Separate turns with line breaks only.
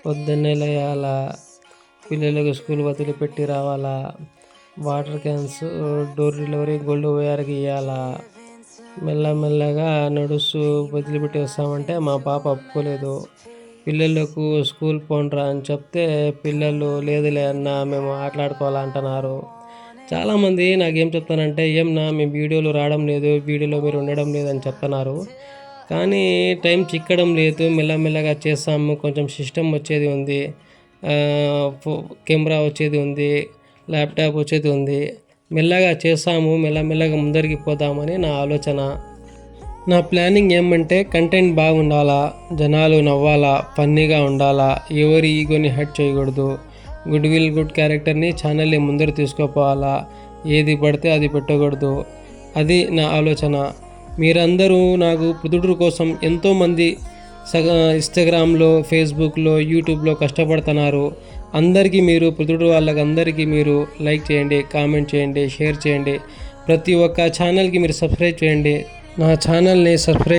పొద్దున్నే లేయాలా, పిల్లలకు స్కూల్ వదిలిపెట్టి రావాలా, water cans door delivery gold వైర్కి ఇవ్వాలా. మెల్లమెల్లగా నడుస్తూ వదిలిపెట్టి వస్తామంటే మా పాప ఒప్పుకోలేదు. పిల్లలకు స్కూల్ పోండ్రా అని చెప్తే పిల్లలు లేదులే అన్న మేము ఆటలాడుకోవాలంటున్నారు. చాలామంది నాకేం చెప్తానంటే ఏమన్నా మీ వీడియోలు రావడం లేదు, వీడియోలో మీరు ఉండడం లేదని చెప్తున్నారు. కానీ టైం చిక్కడం లేదు. మెల్లమెల్లగా చేస్తాము. కొంచెం సిస్టమ్ వచ్చేది ఉంది, కెమెరా వచ్చేది ఉంది, ల్యాప్టాప్ వచ్చేది ఉంది. మెల్లగా చేస్తాము, మెల్లమెల్లగా ముందరికి పోదామని నా ఆలోచన. నా ప్లానింగ్ ఏమంటే కంటెంట్ బాగుండాలా, జనాలు నవ్వాలా, ఫన్నీగా ఉండాలా, ఎవరి ఈగోని హర్ట్ చేయకూడదు, గుడ్ క్యారెక్టర్ని ఛానల్ని ముందర తీసుకుపోవాలా, ఏది పడితే అది పెట్టకూడదు. అది నా ఆలోచన. మీరందరూ నాకు పుదుడు కోసం ఎంతోమంది ఇన్స్టాగ్రామ్లో, ఫేస్బుక్లో, యూట్యూబ్లో కష్టపడుతున్నారు. అందరికీ మీరు పుదుడు వాళ్ళకందరికీ మీరు లైక్ చేయండి, కామెంట్ చేయండి, షేర్ చేయండి. ప్రతి ఒక్క ఛానల్కి మీరు సబ్స్క్రైబ్ చేయండి. నా ఛానల్ని సబ్స్క్రైబ్